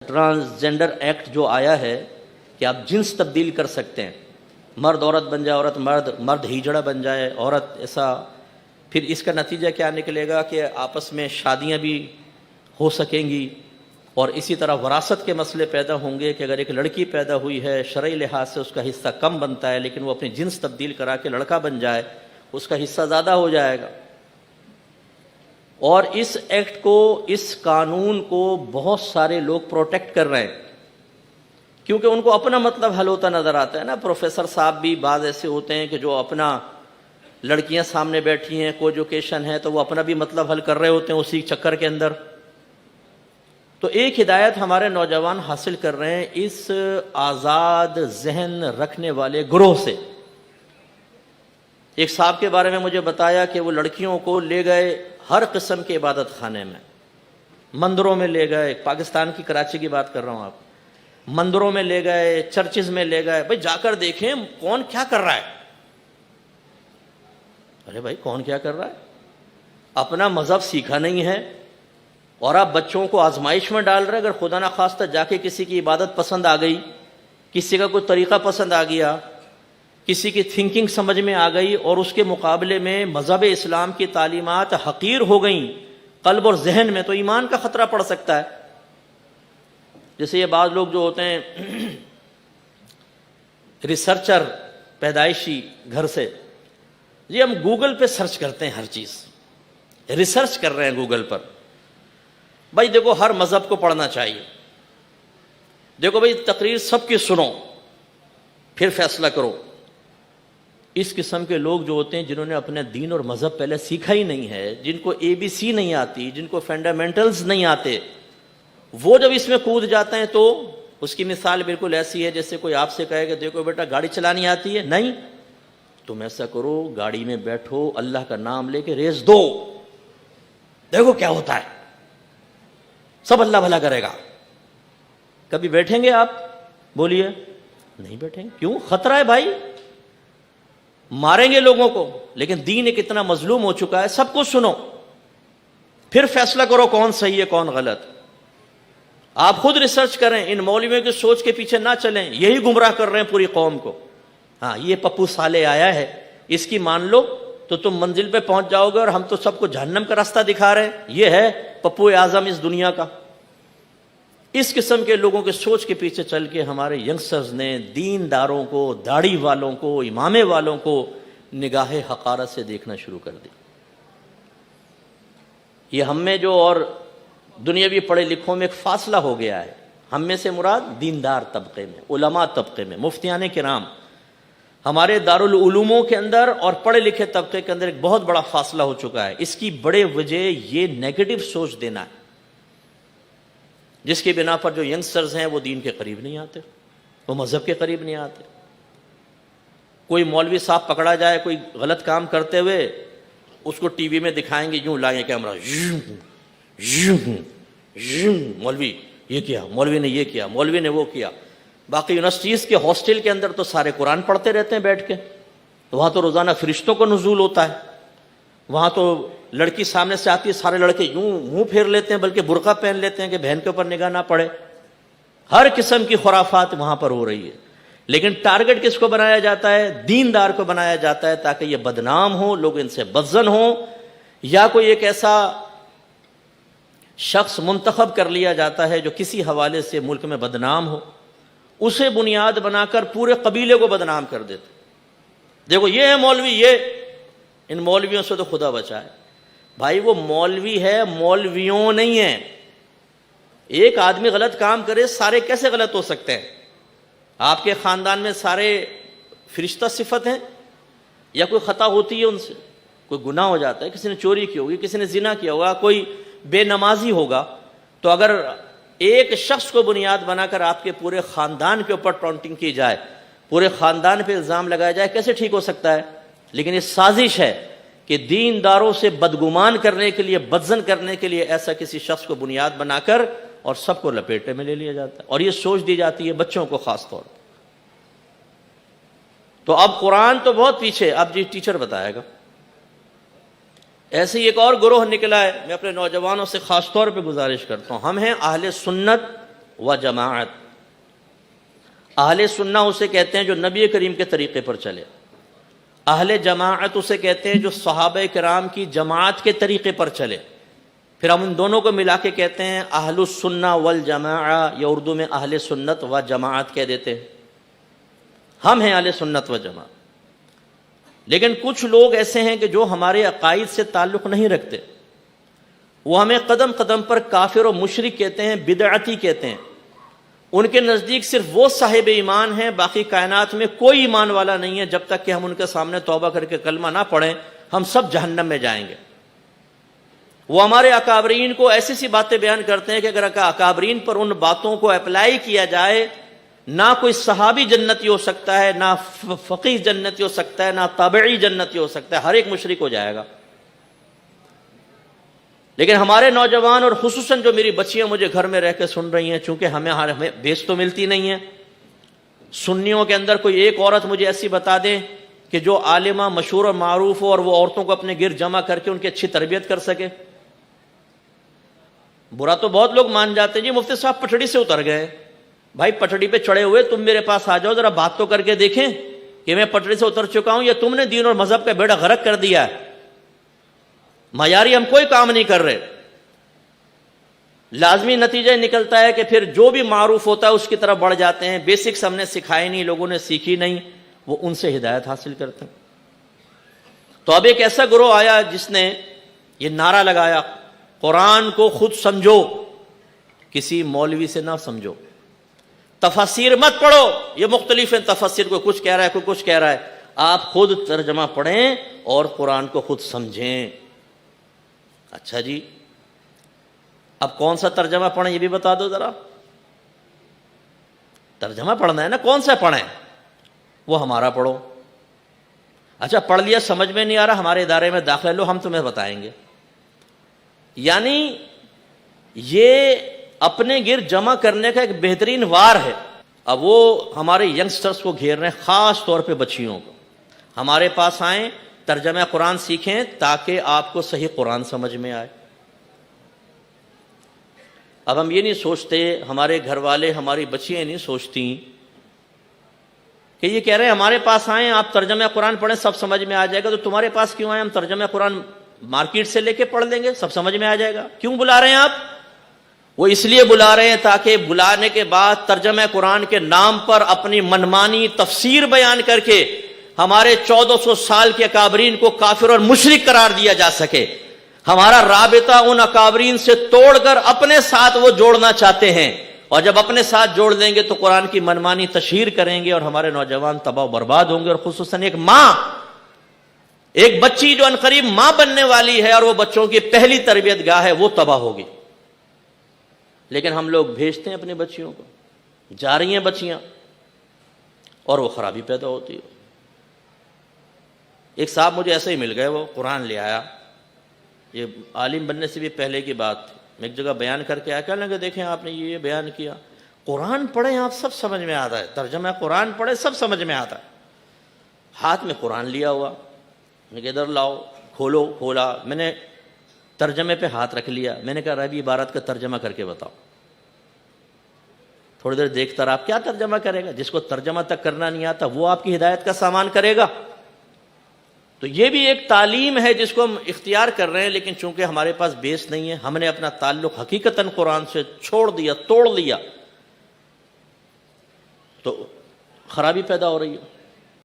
Transgender act جو آیا ہے کہ آپ جنس تبدیل کر سکتے ہیں، مرد عورت بن جائے، عورت مرد، مرد ہیجڑا بن جائے، عورت ایسا، پھر اس کا نتیجہ کیا نکلے گا کہ آپس میں شادیاں بھی ہو سکیں گی، اور اسی طرح وراثت کے مسئلے پیدا ہوں گے کہ اگر ایک لڑکی پیدا ہوئی ہے شرعی لحاظ سے اس کا حصہ کم بنتا ہے، لیکن وہ اپنی جنس تبدیل کرا کے لڑکا بن جائے اس کا حصہ زیادہ ہو جائے گا۔ اور اس ایکٹ کو، اس قانون کو بہت سارے لوگ پروٹیکٹ کر رہے ہیں کیونکہ ان کو اپنا مطلب حل ہوتا نظر آتا ہے نا۔ پروفیسر صاحب بھی بعض ایسے ہوتے ہیں کہ جو اپنا، لڑکیاں سامنے بیٹھی ہیں، کو ایجوکیشن ہے، تو وہ اپنا بھی مطلب حل کر رہے ہوتے ہیں اسی چکر کے اندر۔ تو ایک ہدایت ہمارے نوجوان حاصل کر رہے ہیں اس آزاد ذہن رکھنے والے گروہ سے۔ ایک صاحب کے بارے میں مجھے بتایا کہ وہ لڑکیوں کو لے گئے ہر قسم کے عبادت خانے میں، مندروں میں لے گئے، پاکستان کی کراچی کی بات کر رہا ہوں آپ، مندروں میں لے گئے، چرچز میں لے گئے، بھائی جا کر دیکھیں کون کیا کر رہا ہے۔ ارے بھائی کون کیا کر رہا ہے؟ اپنا مذہب سیکھا نہیں ہے اور آپ بچوں کو آزمائش میں ڈال رہے ہیں۔ اگر خدا نخواستہ جا کے کسی کی عبادت پسند آ گئی، کسی کا کوئی طریقہ پسند آ گیا، کسی کی تھنکنگ سمجھ میں آ گئی اور اس کے مقابلے میں مذہب اسلام کی تعلیمات حقیر ہو گئیں قلب اور ذہن میں، تو ایمان کا خطرہ پڑ سکتا ہے۔ جیسے یہ بعض لوگ جو ہوتے ہیں ریسرچر پیدائشی گھر سے، جی ہم گوگل پہ سرچ کرتے ہیں، ہر چیز ریسرچ کر رہے ہیں گوگل پر۔ بھائی دیکھو ہر مذہب کو پڑھنا چاہیے، دیکھو بھائی تقریر سب کی سنو پھر فیصلہ کرو۔ اس قسم کے لوگ جو ہوتے ہیں جنہوں نے اپنے دین اور مذہب پہلے سیکھا ہی نہیں ہے، جن کو ABC نہیں آتی، جن کو فنڈامنٹلز نہیں آتے، وہ جب اس میں کود جاتے ہیں تو اس کی مثال بالکل ایسی ہے جیسے کوئی آپ سے کہے کہ دیکھو بیٹا گاڑی چلانی آتی ہے، نہیں، تم ایسا کرو گاڑی میں بیٹھو، اللہ کا نام لے کے ریس دو، دیکھو کیا ہوتا ہے، سب اللہ بھلا کرے گا۔ کبھی بیٹھیں گے آپ؟ بولیے، نہیں بیٹھیں گے۔ کیوں؟ خطرہ ہے بھائی، ماریں گے لوگوں کو۔ لیکن دین ایک اتنا مظلوم ہو چکا ہے، سب کچھ سنو پھر فیصلہ کرو کون صحیح ہے کون غلط۔ آپ خود ریسرچ کریں، ان مولویوں کی سوچ کے پیچھے نہ چلیں، یہی گمراہ کر رہے ہیں پوری قوم کو۔ ہاں یہ پپو صالح آیا ہے، اس کی مان لو تو تم منزل پہ پہنچ جاؤ گے، اور ہم تو سب کو جہنم کا راستہ دکھا رہے ہیں۔ یہ ہے پپو اعظم اس دنیا کا۔ اس قسم کے لوگوں کے سوچ کے پیچھے چل کے ہمارے ینگسٹرز نے دینداروں کو، داڑھی والوں کو، امامے والوں کو نگاہ حقارت سے دیکھنا شروع کر دی۔ یہ ہم میں جو اور دنیاوی پڑھے لکھوں میں ایک فاصلہ ہو گیا ہے۔ ہم میں سے مراد دیندار طبقے میں، علماء طبقے میں، مفتیان کرام، ہمارے دارالعلوموں کے اندر اور پڑھے لکھے طبقے کے اندر ایک بہت بڑا فاصلہ ہو چکا ہے۔ اس کی بڑے وجہ یہ نیگیٹو سوچ دینا ہے، جس کی بنا پر جو ینگسٹرز ہیں وہ دین کے قریب نہیں آتے، وہ مذہب کے قریب نہیں آتے۔ کوئی مولوی صاحب پکڑا جائے کوئی غلط کام کرتے ہوئے، اس کو ٹی وی میں دکھائیں گے، یوں لائیں گے کیمرہ، مولوی یہ کیا، مولوی نے یہ کیا، مولوی نے وہ کیا۔ باقی یونیورسٹیز کے ہاسٹل کے اندر تو سارے قرآن پڑھتے رہتے ہیں بیٹھ کے، وہاں تو روزانہ فرشتوں کا نزول ہوتا ہے، وہاں تو لڑکی سامنے سے آتی ہے سارے لڑکے یوں منہ پھیر لیتے ہیں، بلکہ برقع پہن لیتے ہیں کہ بہن کے اوپر نگاہ نہ پڑے۔ ہر قسم کی خرافات وہاں پر ہو رہی ہے، لیکن ٹارگٹ کس کو بنایا جاتا ہے؟ دیندار کو بنایا جاتا ہے، تاکہ یہ بدنام ہو، لوگ ان سے بدظن ہوں، یا کوئی ایک ایسا شخص منتخب کر لیا جاتا ہے جو کسی حوالے سے ملک میں بدنام ہو، اسے بنیاد بنا کر پورے قبیلے کو بدنام کر دیتے۔ دیکھو یہ ہے مولوی، یہ ان مولویوں سے تو خدا بچائے۔ بھائی وہ مولوی ہے، مولویوں نہیں ہیں۔ ایک آدمی غلط کام کرے، سارے کیسے غلط ہو سکتے ہیں؟ آپ کے خاندان میں سارے فرشتہ صفت ہیں، یا کوئی خطا ہوتی ہے ان سے، کوئی گناہ ہو جاتا ہے، کسی نے چوری کی ہوگی، کسی نے زنا کیا ہوگا، کوئی بے نمازی ہوگا، تو اگر ایک شخص کو بنیاد بنا کر آپ کے پورے خاندان کے اوپر ٹونٹنگ کی جائے، پورے خاندان پہ الزام لگایا جائے، کیسے ٹھیک ہو سکتا ہے؟ لیکن یہ سازش ہے کہ دینداروں سے بدگمان کرنے کے لیے، بدظن کرنے کے لیے ایسا کسی شخص کو بنیاد بنا کر اور سب کو لپیٹے میں لے لیا جاتا ہے، اور یہ سوچ دی جاتی ہے بچوں کو خاص طور پر۔ تو اب قرآن تو بہت پیچھے، اب جی ٹیچر بتائے گا۔ ایسے ہی ایک اور گروہ نکلا ہے، میں اپنے نوجوانوں سے خاص طور پہ گزارش کرتا ہوں، ہم ہیں اہل سنت و جماعت. اہل سنہ اسے کہتے ہیں جو نبی کریم کے طریقے پر چلے. اہل جماعت اسے کہتے ہیں جو صحابہ کرام کی جماعت کے طریقے پر چلے. پھر ہم ان دونوں کو ملا کے کہتے ہیں اہل السنہ والجماعہ، یا اردو میں اہل سنت و جماعت کہہ دیتے ہیں. ہم ہیں اہل سنت و جماعت. لیکن کچھ لوگ ایسے ہیں کہ جو ہمارے عقائد سے تعلق نہیں رکھتے، وہ ہمیں قدم قدم پر کافر و مشرک کہتے ہیں، بدعتی کہتے ہیں. ان کے نزدیک صرف وہ صاحب ایمان ہیں، باقی کائنات میں کوئی ایمان والا نہیں ہے. جب تک کہ ہم ان کے سامنے توبہ کر کے کلمہ نہ پڑھیں ہم سب جہنم میں جائیں گے. وہ ہمارے اکابرین کو ایسی سی باتیں بیان کرتے ہیں کہ اگر اکابرین پر ان باتوں کو اپلائی کیا جائے، نہ کوئی صحابی جنتی ہو سکتا ہے، نہ فقیہ جنتی ہو سکتا ہے، نہ تابعی جنتی ہو سکتا ہے، ہر ایک مشرک ہو جائے گا. لیکن ہمارے نوجوان اور خصوصاً جو میری بچیاں مجھے گھر میں رہ کے سن رہی ہیں، چونکہ ہمیں بیس تو ملتی نہیں ہے. سنیوں کے اندر کوئی ایک عورت مجھے ایسی بتا دے کہ جو عالمہ مشہور اور معروف ہو اور وہ عورتوں کو اپنے گرد جمع کر کے ان کی اچھی تربیت کر سکے. برا تو بہت لوگ مان جاتے ہیں، جی مفتی صاحب پٹڑی سے اتر گئے. بھائی پٹڑی پہ چڑھے ہوئے تم میرے پاس آ جاؤ، ذرا بات تو کر کے دیکھیں کہ میں پٹڑی سے اتر چکا ہوں یا تم نے دین اور مذہب کا بیڑا غرق کر دیا ہے. معیاری ہم کوئی کام نہیں کر رہے. لازمی نتیجہ نکلتا ہے کہ پھر جو بھی معروف ہوتا ہے اس کی طرف بڑھ جاتے ہیں. بیسکس ہم نے سکھائے نہیں، لوگوں نے سیکھی نہیں، وہ ان سے ہدایت حاصل کرتے ہیں. تو اب ایک ایسا گروہ آیا جس نے یہ نعرہ لگایا، قرآن کو خود سمجھو، کسی مولوی سے نہ سمجھو. تفاسیر مت پڑھو، یہ مختلف ہیں تفاسیر، کوئی کچھ کہہ رہا ہے کوئی کچھ کہہ رہا ہے. آپ خود ترجمہ پڑھیں اور قرآن کو خود سمجھیں. اچھا جی، اب کون سا ترجمہ پڑھیں یہ بھی بتا دو ذرا. ترجمہ پڑھنا ہے نا، کون سا پڑھیں؟ وہ ہمارا پڑھو. اچھا پڑھ لیا، سمجھ میں نہیں آ رہا، ہمارے ادارے میں داخلہ لو، ہم تمہیں بتائیں گے. یعنی یہ اپنے گرد جمع کرنے کا ایک بہترین وار ہے. اب وہ ہمارے ینگسٹرز کو گھیر رہے ہیں، خاص طور پہ بچیوں کو. ہمارے پاس آئیں، ترجمہ قرآن سیکھیں تاکہ آپ کو صحیح قرآن سمجھ میں آئے. اب ہم یہ نہیں سوچتے، ہمارے گھر والے، ہماری بچیاں نہیں سوچتی کہ یہ کہہ رہے ہیں ہمارے پاس آئیں آپ ترجمہ قرآن پڑھیں سب سمجھ میں آ جائے گا. تو تمہارے پاس کیوں آئیں؟ ہم ترجمہ قرآن مارکیٹ سے لے کے پڑھ لیں گے، سب سمجھ میں آ جائے گا. کیوں بلا رہے ہیں آپ؟ وہ اس لیے بلا رہے ہیں تاکہ بلانے کے بعد ترجمہ قرآن کے نام پر اپنی منمانی تفسیر بیان کر کے ہمارے 1400 سال کے اکابرین کو کافر اور مشرک قرار دیا جا سکے. ہمارا رابطہ ان اکابرین سے توڑ کر اپنے ساتھ وہ جوڑنا چاہتے ہیں، اور جب اپنے ساتھ جوڑ دیں گے تو قرآن کی منمانی تشہیر کریں گے اور ہمارے نوجوان تباہ و برباد ہوں گے. اور خصوصاً ایک ماں، ایک بچی جو عنقریب ماں بننے والی ہے اور وہ بچوں کی پہلی تربیت گاہ ہے، وہ تباہ ہوگی. لیکن ہم لوگ بھیجتے ہیں اپنی بچیوں کو، جا رہی ہیں بچیاں اور وہ خرابی پیدا ہوتی ہے. ایک صاحب مجھے ایسے ہی مل گئے، وہ قرآن لے آیا، یہ عالم بننے سے بھی پہلے کی بات تھی. میں ایک جگہ بیان کر کے آیا، کہنے لگے دیکھیں آپ نے یہ بیان کیا، قرآن پڑھیں آپ سب سمجھ میں آتا ہے، ترجمہ قرآن پڑھیں سب سمجھ میں آتا ہے. ہاتھ میں قرآن لیا ہوا، میں کہ ادھر لاؤ، کھولو. کھولا، میں نے ترجمے پہ ہاتھ رکھ لیا. میں نے کہا ربی عبارت کا ترجمہ کر کے بتاؤ. تھوڑی دیر دیکھتا رہا. آپ کیا ترجمہ کرے گا؟ جس کو ترجمہ تک کرنا نہیں آتا وہ آپ کی ہدایت کا سامان کرے گا. تو یہ بھی ایک تعلیم ہے جس کو ہم اختیار کر رہے ہیں، لیکن چونکہ ہمارے پاس بیس نہیں ہے، ہم نے اپنا تعلق حقیقتاً قرآن سے چھوڑ دیا، توڑ دیا، تو خرابی پیدا ہو رہی ہے.